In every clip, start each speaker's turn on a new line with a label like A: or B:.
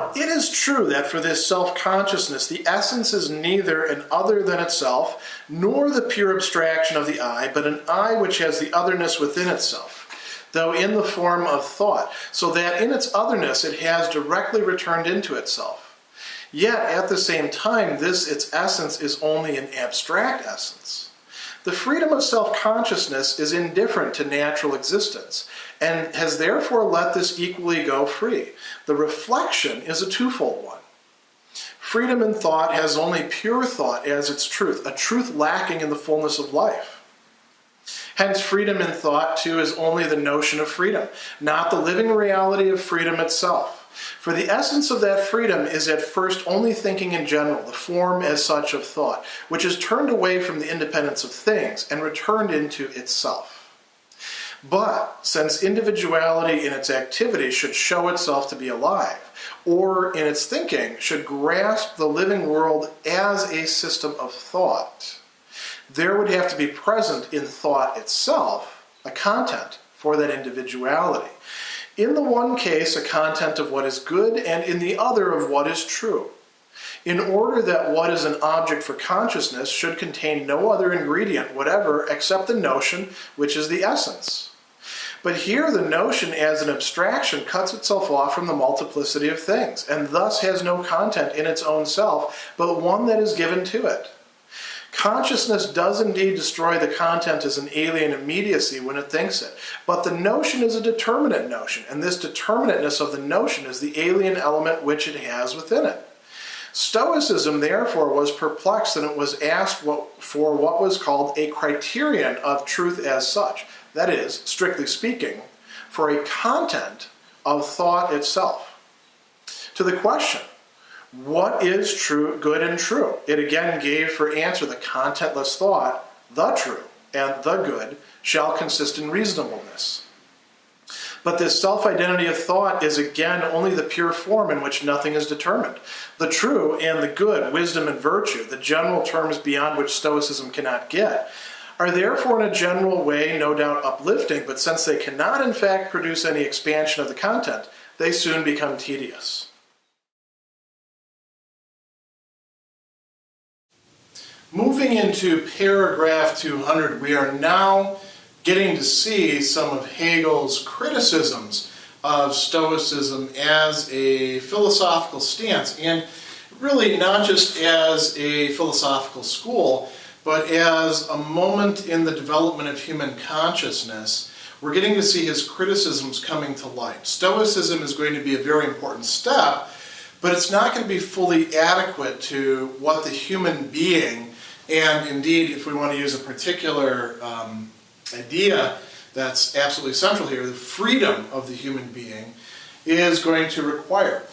A: Now, it is true that for this self-consciousness, the essence is neither an other than itself, nor the pure abstraction of the I, but an I which has the otherness within itself, though in the form of thought, so that in its otherness it has directly returned into itself. Yet, at the same time, this its essence is only an abstract essence. The freedom of self-consciousness is indifferent to natural existence, and has therefore let this equally go free. The reflection is a twofold one. Freedom in thought has only pure thought as its truth, a truth lacking in the fullness of life. Hence, freedom in thought, too, is only the notion of freedom, not the living reality of freedom itself. For the essence of that freedom is at first only thinking in general, the form as such of thought, which is turned away from the independence of things and returned into itself. But since individuality in its activity should show itself to be alive, or in its thinking should grasp the living world as a system of thought, there would have to be present in thought itself a content for that individuality. In the one case, a content of what is good, and in the other of what is true, in order that what is an object for consciousness should contain no other ingredient whatever except the notion, which is the essence. But here the notion as an abstraction cuts itself off from the multiplicity of things, and thus has no content in its own self, but one that is given to it. Consciousness does indeed destroy the content as an alien immediacy when it thinks it, but the notion is a determinate notion, and this determinateness of the notion is the alien element which it has within it. Stoicism, therefore, was perplexed, and it was asked for what was called a criterion of truth as such, that is, strictly speaking, for a content of thought itself. To the question, what is true, good and true? It again gave for answer the contentless thought, the true and the good shall consist in reasonableness. But this self-identity of thought is again only the pure form in which nothing is determined. The true and the good, wisdom and virtue, the general terms beyond which Stoicism cannot get, are therefore in a general way no doubt uplifting, but since they cannot in fact produce any expansion of the content, they soon become tedious. Moving into paragraph 200, we are now getting to see some of Hegel's criticisms of Stoicism as a philosophical stance, and really not just as a philosophical school, but as a moment in the development of human consciousness. We're getting to see his criticisms coming to light. Stoicism is going to be a very important step, but it's not going to be fully adequate to what the human being, and indeed, if we want to use a particular idea that's absolutely central here, the freedom of the human being is going to require.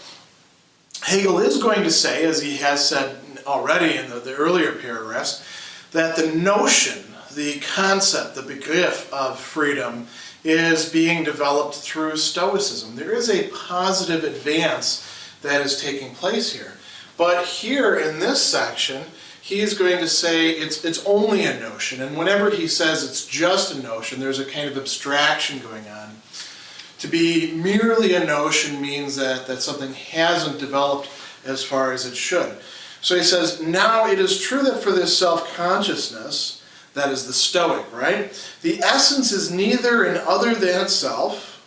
A: Hegel is going to say, as he has said already in the earlier paragraphs, that the notion, the concept, the begriff of freedom is being developed through Stoicism. There is a positive advance that is taking place here. But here in this section, he's going to say it's only a notion, and whenever he says it's just a notion, there's a kind of abstraction going on. To be merely a notion means that something hasn't developed as far as it should. So he says, now it is true that for this self-consciousness, that is the Stoic, right? The essence is neither an other than itself,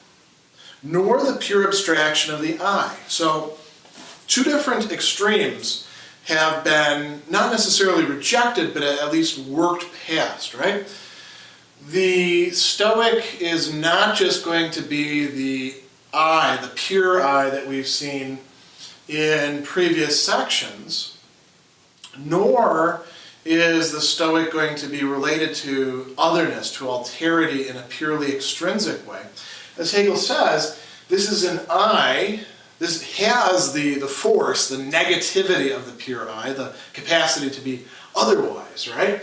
A: nor the pure abstraction of the I. So, two different extremes have been not necessarily rejected, but at least worked past, right? The Stoic is not just going to be the I, the pure I that we've seen in previous sections, nor is the Stoic going to be related to otherness, to alterity in a purely extrinsic way. As Hegel says, this is an I. This has the force, the negativity of the pure I, the capacity to be otherwise, right?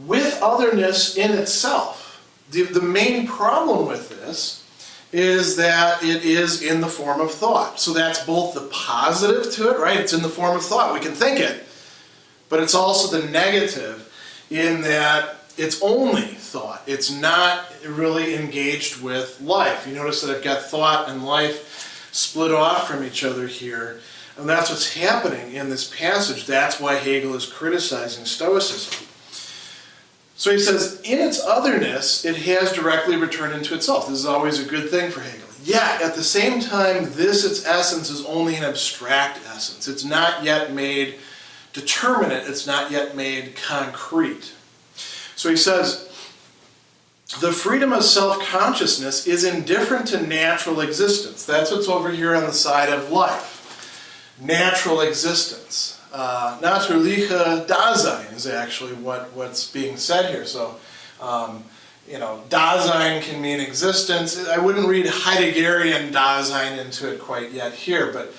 A: With otherness in itself. The main problem with this is that it is in the form of thought. So that's both the positive to it, right? It's in the form of thought. We can think it. But it's also the negative in that it's only thought. It's not really engaged with life. You notice that I've got thought and life split off from each other here. And that's what's happening in this passage. That's why Hegel is criticizing Stoicism. So he says, in its otherness, it has directly returned into itself. This is always a good thing for Hegel. Yet, at the same time, this, its essence, is only an abstract essence. It's not yet made determinate. It's not yet made concrete. So he says, the freedom of self-consciousness is indifferent to natural existence. That's what's over here on the side of life. Natural existence. Natürliche Dasein is actually what's being said here. So, Dasein can mean existence. I wouldn't read Heideggerian Dasein into it quite yet here, but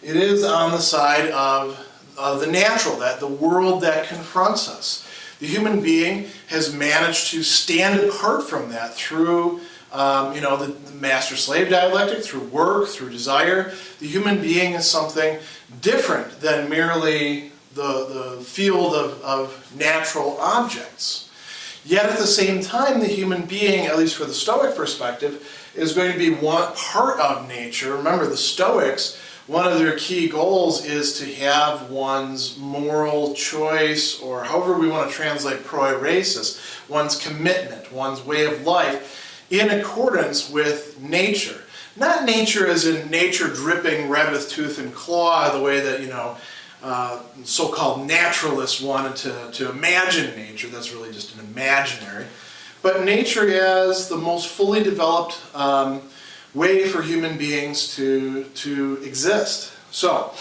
A: it is on the side of the natural, that the world that confronts us. The human being has managed to stand apart from that through, the master-slave dialectic, through work, through desire. The human being is something different than merely the field of natural objects. Yet at the same time, the human being, at least for the Stoic perspective, is going to be one part of nature. Remember, the Stoics, one of their key goals is to have one's moral choice, or however we want to translate proeresis, one's commitment, one's way of life, in accordance with nature. Not nature as in nature dripping red with tooth and claw, the way that, so-called naturalists wanted to imagine nature. That's really just an imaginary. But nature as the most fully developed way for human beings to exist. So,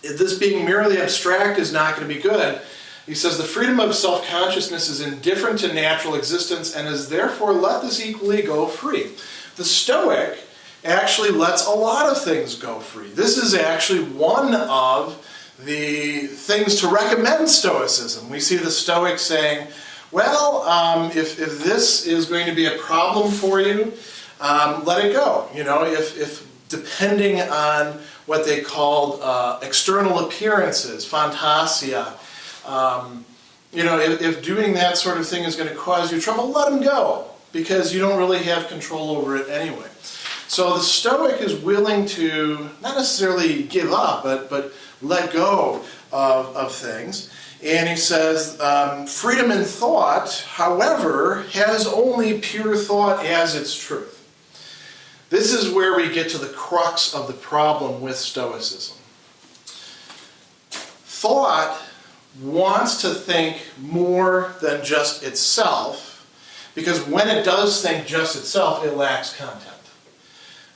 A: this being merely abstract is not going to be good. He says, the freedom of self-consciousness is indifferent to natural existence and is therefore let this equally go free. The Stoic actually lets a lot of things go free. This is actually one of the things to recommend Stoicism. We see the Stoic saying, well, if this is going to be a problem for you, let it go. If depending on what they called external appearances, fantasia, if doing that sort of thing is going to cause you trouble, let them go, because you don't really have control over it anyway. So the Stoic is willing to not necessarily give up, but let go of things. And he says, freedom in thought, however, has only pure thought as its truth. This is where we get to the crux of the problem with Stoicism. Thought wants to think more than just itself, because when it does think just itself, it lacks content.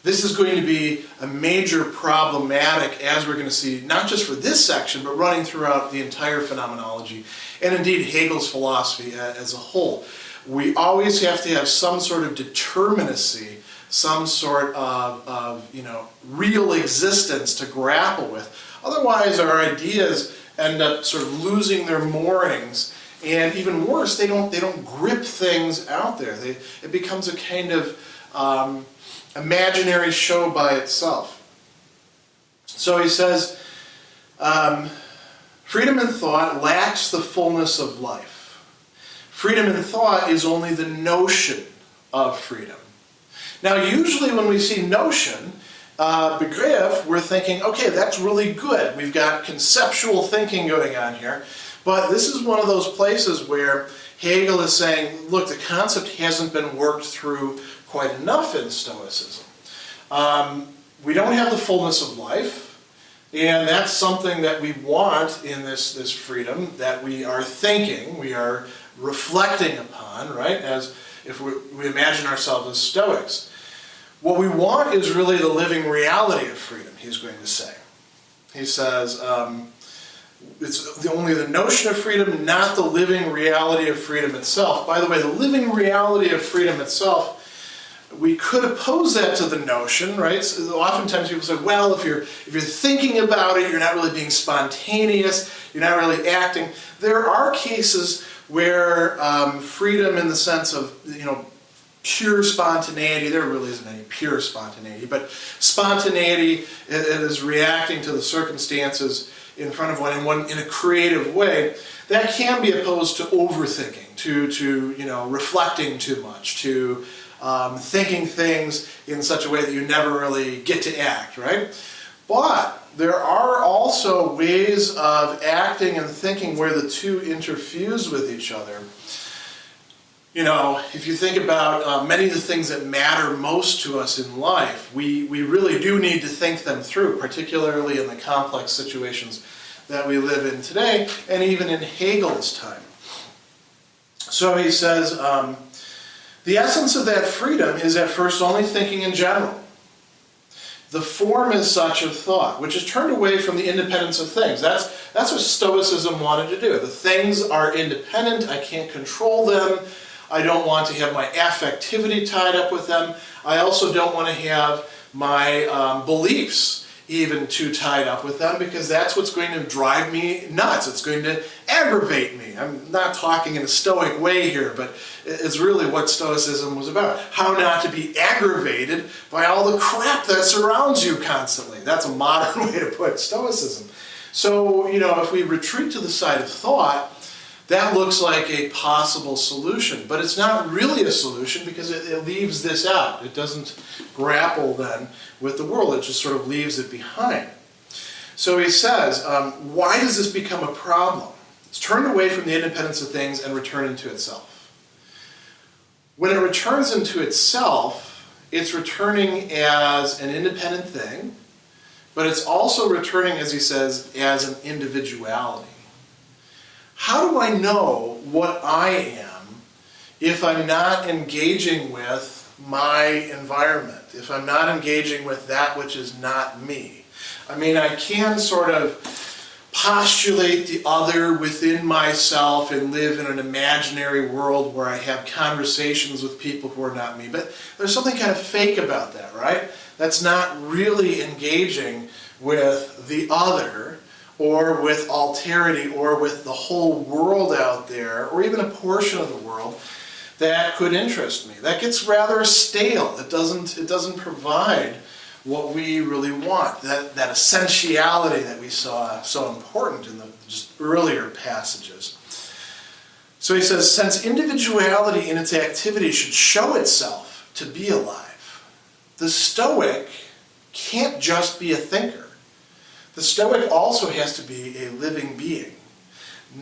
A: This is going to be a major problematic, as we're going to see, not just for this section, but running throughout the entire phenomenology, and indeed Hegel's philosophy as a whole. We always have to have some sort of determinacy, some sort of real existence to grapple with. Otherwise, our ideas end up sort of losing their moorings, and even worse, they don't grip things out there. It becomes a kind of imaginary show by itself. So he says, freedom in thought lacks the fullness of life. Freedom in thought is only the notion of freedom. Now, usually when we see notion, G.W.F, we're thinking, okay, that's really good. We've got conceptual thinking going on here. But this is one of those places where Hegel is saying, look, the concept hasn't been worked through quite enough in Stoicism. We don't have the fullness of life, and that's something that we want in this freedom, that we are thinking, we are reflecting upon, right, as if we imagine ourselves as Stoics. What we want is really the living reality of freedom, he's going to say. He says, it's only the notion of freedom, not the living reality of freedom itself. By the way, the living reality of freedom itself, we could oppose that to the notion, right? So oftentimes people say, well, if you're thinking about it, you're not really being spontaneous, you're not really acting. There are cases where freedom in the sense of, pure spontaneity, there really isn't any pure spontaneity, but spontaneity is reacting to the circumstances in front of one in a creative way, that can be opposed to overthinking, to reflecting too much, to thinking things in such a way that you never really get to act, right? But there are also ways of acting and thinking where the two interfuse with each other. You know, if you think about many of the things that matter most to us in life, we really do need to think them through, particularly in the complex situations that we live in today, and even in Hegel's time. So he says, the essence of that freedom is at first only thinking in general. The form is such of thought, which is turned away from the independence of things. That's what Stoicism wanted to do. The things are independent, I can't control them, I don't want to have my affectivity tied up with them. I also don't want to have my beliefs even too tied up with them, because that's what's going to drive me nuts. It's going to aggravate me. I'm not talking in a Stoic way here, but it's really what Stoicism was about. How not to be aggravated by all the crap that surrounds you constantly. That's a modern way to put Stoicism. So, you know, if we retreat to the side of thought, that looks like a possible solution, but it's not really a solution because it leaves this out. It doesn't grapple then with the world. It just sort of leaves it behind. So he says, why does this become a problem? It's turned away from the independence of things and returned into itself. When it returns into itself, it's returning as an independent thing, but it's also returning, as he says, as an individuality. How do I know what I am if I'm not engaging with my environment, if I'm not engaging with that which is not me? I mean, I can sort of postulate the other within myself and live in an imaginary world where I have conversations with people who are not me, but there's something kind of fake about that, right? That's not really engaging with the other, or with alterity, or with the whole world out there, or even a portion of the world that could interest me. That gets rather stale. It doesn't provide what we really want. That essentiality that we saw so important in the just earlier passages. So he says, since individuality in its activity should show itself to be alive, the Stoic can't just be a thinker. The Stoic also has to be a living being.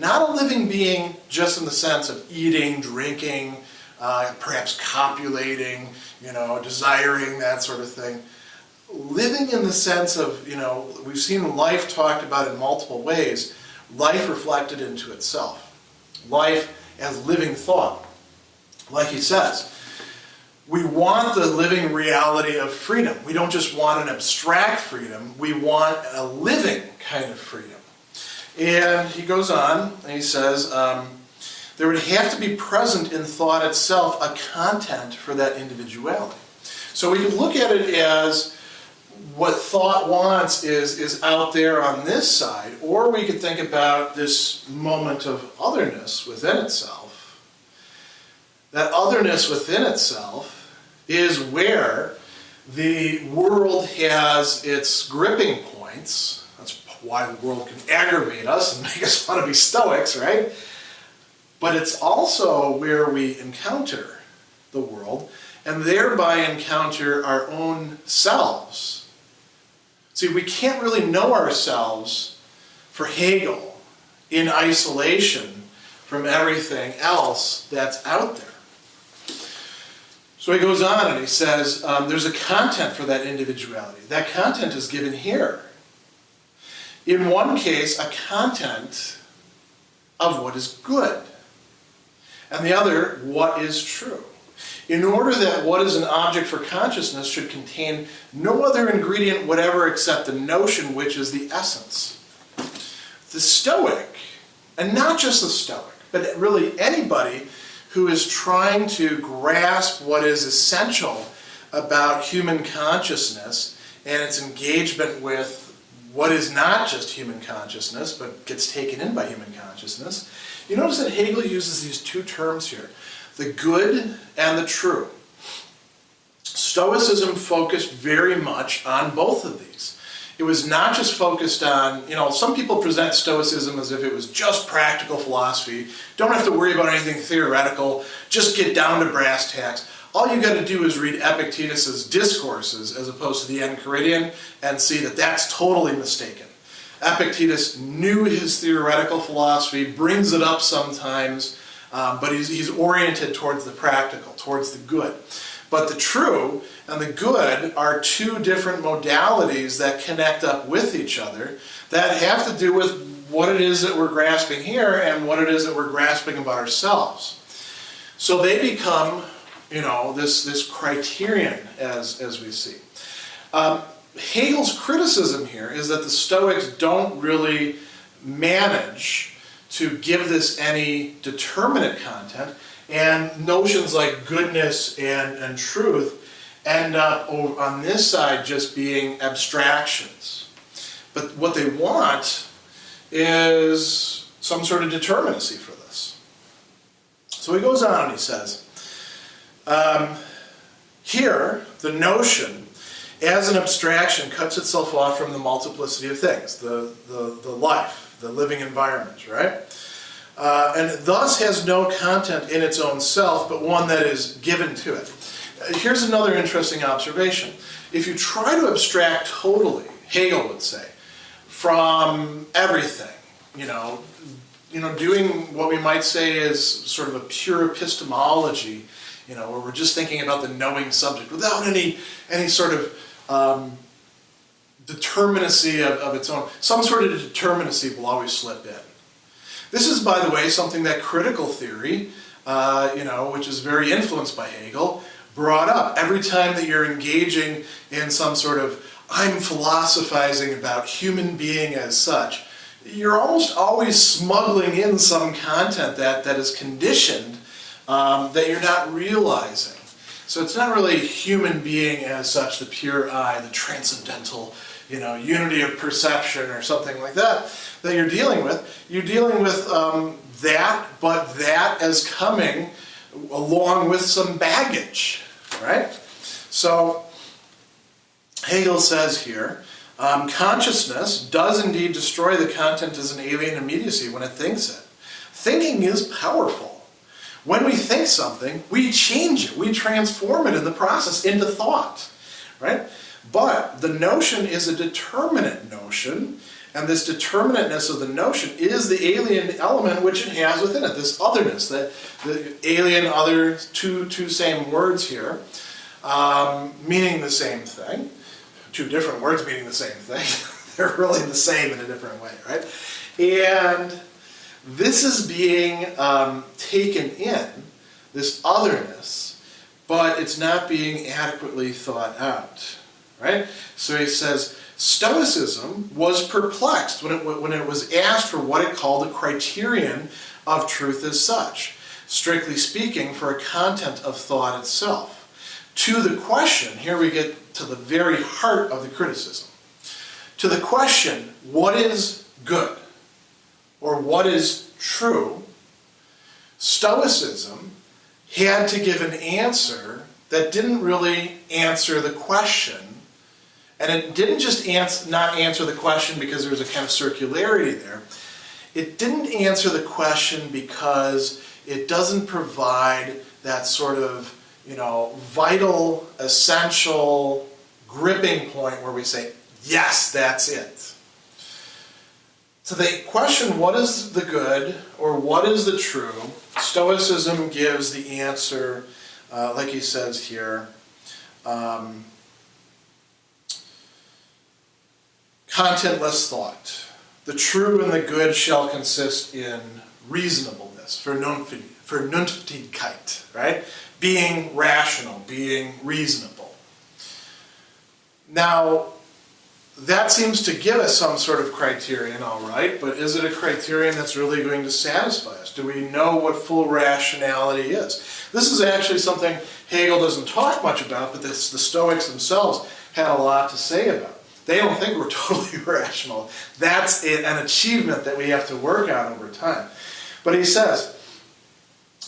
A: Not a living being just in the sense of eating, drinking, perhaps copulating, desiring, that sort of thing. Living in the sense of, we've seen life talked about in multiple ways. Life reflected into itself. Life as living thought. Like he says, we want the living reality of freedom. We don't just want an abstract freedom. We want a living kind of freedom. And he goes on and he says, there would have to be present in thought itself a content for that individuality. So we can look at it as what thought wants is out there on this side, or we could think about this moment of otherness within itself. That otherness within itself is where the world has its gripping points. That's why the world can aggravate us and make us want to be Stoics, right? But it's also where we encounter the world and thereby encounter our own selves. See, we can't really know ourselves for Hegel in isolation from everything else that's out there. So he goes on and he says, there's a content for that individuality. That content is given here. In one case, a content of what is good. And the other, what is true. In order that what is an object for consciousness should contain no other ingredient whatever except the notion which is the essence. The Stoic, and not just the Stoic, but really anybody who is trying to grasp what is essential about human consciousness and its engagement with what is not just human consciousness, but gets taken in by human consciousness. You notice that Hegel uses these two terms here, the good and the true. Stoicism focused very much on both of these. It was not just focused on, some people present Stoicism as if it was just practical philosophy. Don't have to worry about anything theoretical. Just get down to brass tacks. all you got to do is read Epictetus's discourses as opposed to the Enchiridion and see that that's totally mistaken. Epictetus knew his theoretical philosophy, brings it up sometimes, but he's oriented towards the practical, towards the good. But the true and the good are two different modalities that connect up with each other that have to do with what it is that we're grasping here and what it is that we're grasping about ourselves. So they become, this criterion as we see. Hegel's criticism here is that the Stoics don't really manage to give this any determinate content, and notions like goodness and truth end up on this side just being abstractions. But what they want is some sort of determinacy for this. So he goes on and he says, here, the notion as an abstraction cuts itself off from the multiplicity of things, the life, the living environment, right? And thus has no content in its own self, but one that is given to it. Here's another interesting observation. If you try to abstract totally, Hegel would say, from everything, doing what we might say is sort of a pure epistemology, where we're just thinking about the knowing subject without any sort of determinacy of its own. Some sort of determinacy will always slip in. This is, by the way, something that critical theory, which is very influenced by Hegel, brought up. Every time that you're engaging in some sort of, I'm philosophizing about human being as such, you're almost always smuggling in some content that is conditioned that you're not realizing. So it's not really human being as such, the pure I, the transcendental, unity of perception or something like that you're dealing with. You're dealing with that, but that as coming along with some baggage, right? So Hegel says here, consciousness does indeed destroy the content as an alien immediacy when it thinks it. Thinking is powerful. When we think something, we change it, we transform it in the process into thought, right? But the notion is a determinate notion, and this determinateness of the notion is the alien element which it has within it, this otherness, the alien, other, two same words here, meaning the same thing. Two different words meaning the same thing. They're really the same in a different way, right? And this is being taken in, this otherness, but it's not being adequately thought out, right? So he says, Stoicism was perplexed when it was asked for what it called a criterion of truth as such, strictly speaking, for a content of thought itself. To the question, here we get to the very heart of the criticism, to the question, what is good, or what is true, Stoicism had to give an answer that didn't really answer the question. And it didn't just not answer the question because there was a kind of circularity there. It didn't answer the question because it doesn't provide that sort of, vital, essential gripping point where we say, yes, that's it. So the question, what is the good or what is the true, Stoicism gives the answer, like he says here, contentless thought. The true and the good shall consist in reasonableness, Vernünftigkeit, right? Being rational, being reasonable. Now, that seems to give us some sort of criterion, all right, but is it a criterion that's really going to satisfy us? Do we know what full rationality is? This is actually something Hegel doesn't talk much about, but the Stoics themselves had a lot to say about. They don't think we're totally rational. That's an achievement that we have to work on over time. But he says,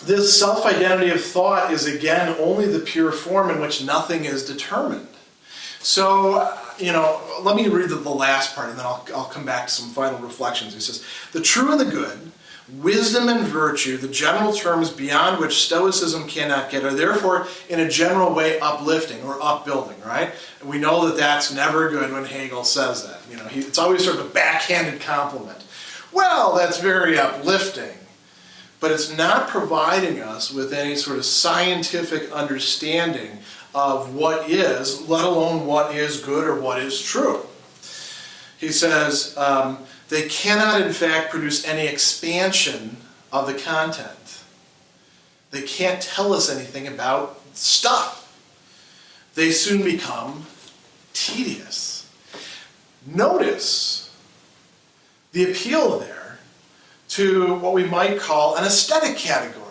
A: this self-identity of thought is again only the pure form in which nothing is determined. So, let me read the last part and then I'll come back to some final reflections. He says, the true and the good, wisdom and virtue, the general terms beyond which Stoicism cannot get, are therefore in a general way uplifting or upbuilding, right? And we know that that's never good when Hegel says that. You know, it's always sort of a backhanded compliment. Well, that's very uplifting, but it's not providing us with any sort of scientific understanding of what is, let alone what is good or what is true. He says, they cannot, in fact, produce any expansion of the content. They can't tell us anything about stuff. They soon become tedious. Notice the appeal there to what we might call an aesthetic category.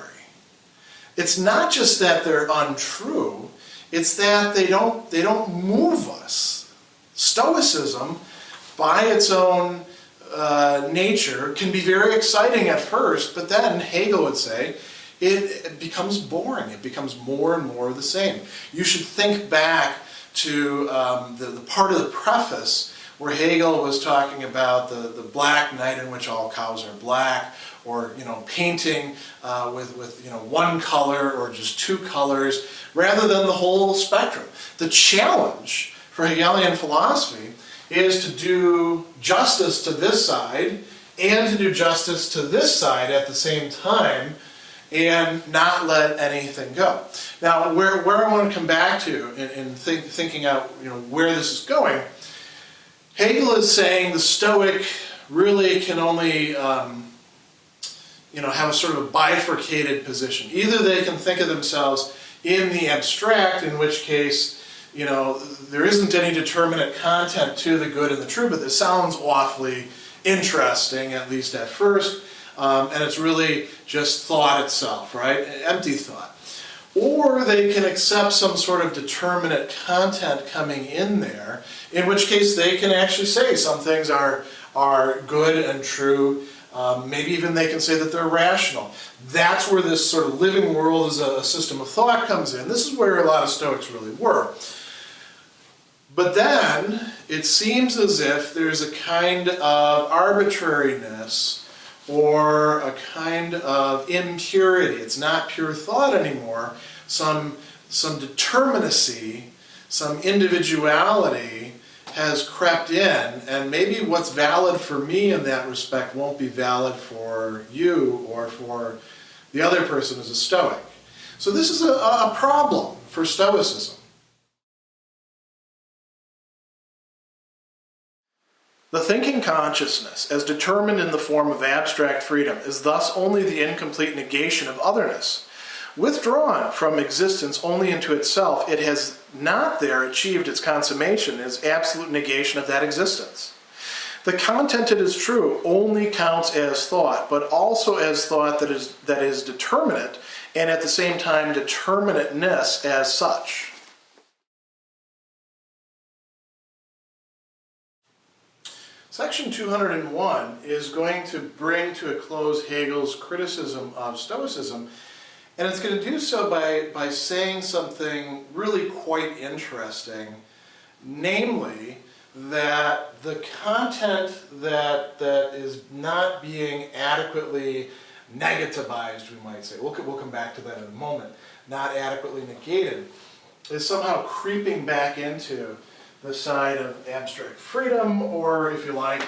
A: It's not just that they're untrue, it's that they don't move us. Stoicism, by its own nature, can be very exciting at first, but then, Hegel would say, it becomes boring. It becomes more and more of the same. You should think back to the part of the preface where Hegel was talking about the black night in which all cows are black, or painting with one color or just two colors, rather than the whole spectrum. The challenge for Hegelian philosophy is to do justice to this side and to do justice to this side at the same time and not let anything go. Now, where I want to come back to in thinking out where this is going, Hegel is saying the Stoic really can only have a sort of a bifurcated position. Either they can think of themselves in the abstract, in which case there isn't any determinate content to the good and the true, but this sounds awfully interesting, at least at first, and it's really just thought itself, right? Empty thought. Or they can accept some sort of determinate content coming in there, in which case they can actually say some things are good and true. Maybe even they can say that they're rational. That's where this sort of living world as a system of thought comes in. This is where a lot of Stoics really were. But then it seems as if there's a kind of arbitrariness or a kind of impurity. It's not pure thought anymore. Some determinacy, some individuality has crept in, and maybe what's valid for me in that respect won't be valid for you or for the other person as a Stoic. So this is a problem for Stoicism. The thinking consciousness, as determined in the form of abstract freedom, is thus only the incomplete negation of otherness. Withdrawn from existence only into itself, it has not there achieved its consummation as absolute negation of that existence. The content, it is true, only counts as thought, but also as thought that is determinate, and at the same time determinateness as such. Section 201 is going to bring to a close Hegel's criticism of Stoicism, and it's going to do so by saying something really quite interesting, namely that the content that is not being adequately negativized, we might say, we'll come back to that in a moment, not adequately negated, is somehow creeping back into the side of abstract freedom, or if you like,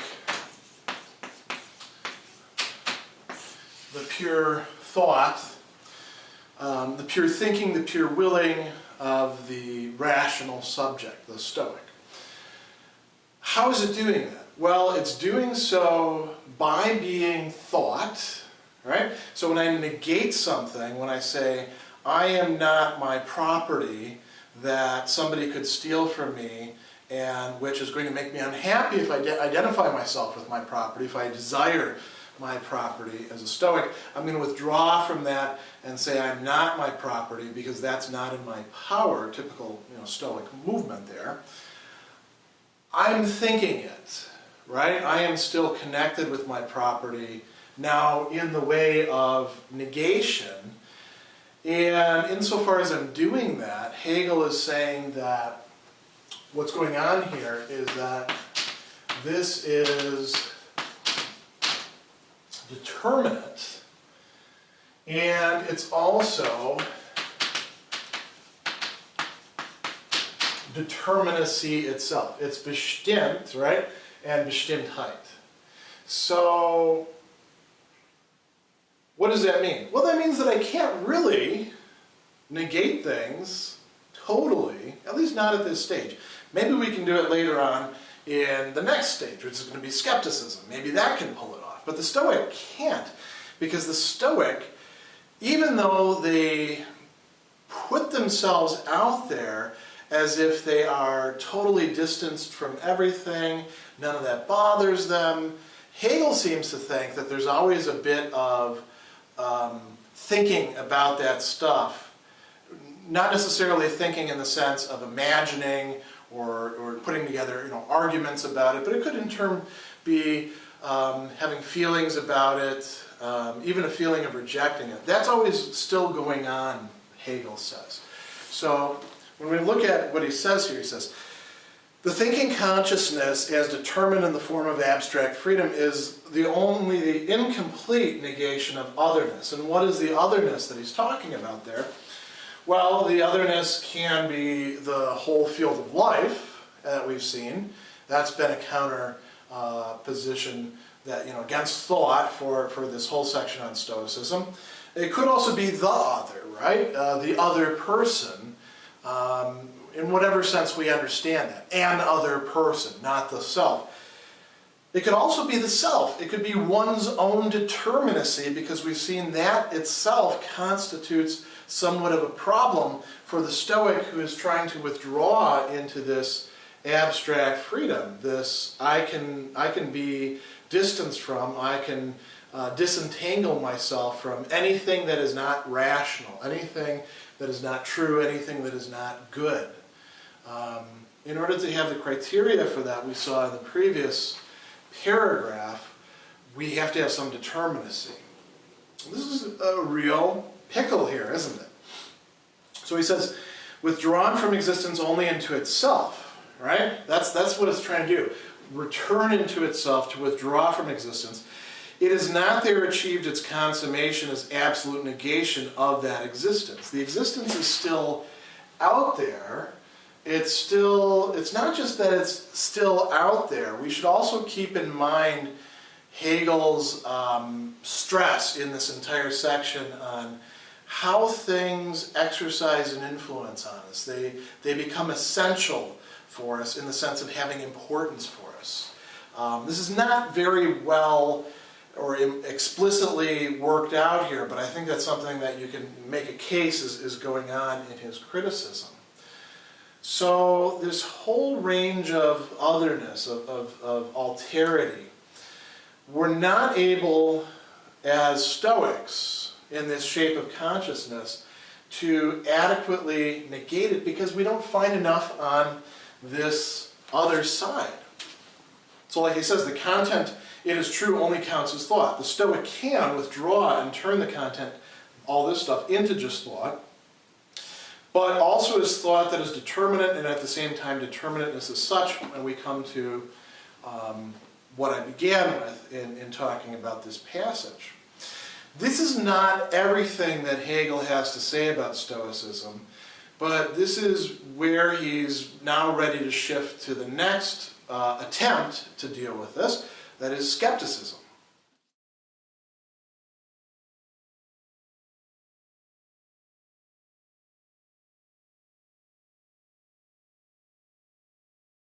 A: the pure thought, the pure thinking, the pure willing of the rational subject, the Stoic. How is it doing that? Well, it's doing so by being thought, right? So when I negate something, when I say, I am not my property that somebody could steal from me, and which is going to make me unhappy if I identify myself with my property, if I desire my property as a Stoic, I'm going to withdraw from that and say I'm not my property because that's not in my power, typical Stoic movement there. I'm thinking it, right? I am still connected with my property now in the way of negation. And insofar as I'm doing that, Hegel is saying that what's going on here is that this is determinate, and it's also determinacy itself. It's bestimmt, right? And Bestimmtheit. So, what does that mean? Well, that means that I can't really negate things totally, at least not at this stage. Maybe we can do it later on in the next stage, which is going to be skepticism. Maybe that can pull it off. But the Stoic can't, because the Stoic, even though they put themselves out there as if they are totally distanced from everything, none of that bothers them, Hegel seems to think that there's always a bit of thinking about that stuff. Not necessarily thinking in the sense of imagining or putting together arguments about it, but it could in turn be having feelings about it, even a feeling of rejecting it. That's always still going on, Hegel says. So when we look at what he says here, he says, the thinking consciousness as determined in the form of abstract freedom is only the incomplete negation of otherness. And what is the otherness that he's talking about there? Well, the otherness can be the whole field of life that we've seen. That's been a counter position that, against thought for this whole section on Stoicism. It could also be the other, right? The other person, in whatever sense we understand that. An other person, not the self. It could also be the self. It could be one's own determinacy, because we've seen that itself constitutes somewhat of a problem for the Stoic who is trying to withdraw into this abstract freedom. This I can be distanced from, I can disentangle myself from anything that is not rational, anything that is not true, anything that is not good. In order to have the criteria for that we saw in the previous paragraph, we have to have some determinacy. This is a real pickle here, isn't it? So he says, withdrawn from existence only into itself, right? That's what it's trying to do. Return into itself, to withdraw from existence. It is not there achieved its consummation as absolute negation of that existence. The existence is still out there. It's not just that it's still out there. We should also keep in mind Hegel's stress in this entire section on how things exercise an influence on us. They become essential for us in the sense of having importance for us. This is not very well or explicitly worked out here, but I think that's something that you can make a case is going on in his criticism. So this whole range of otherness, of alterity, we're not able, as Stoics, in this shape of consciousness, to adequately negate it because we don't find enough on this other side. So like he says, the content, it is true, only counts as thought. The Stoic can withdraw and turn the content, all this stuff, into just thought, but also as thought that is determinate, and at the same time determinateness is such, and we come to what I began with in talking about this passage. This is not everything that Hegel has to say about Stoicism, but this is where he's now ready to shift to the next attempt to deal with this, that is skepticism.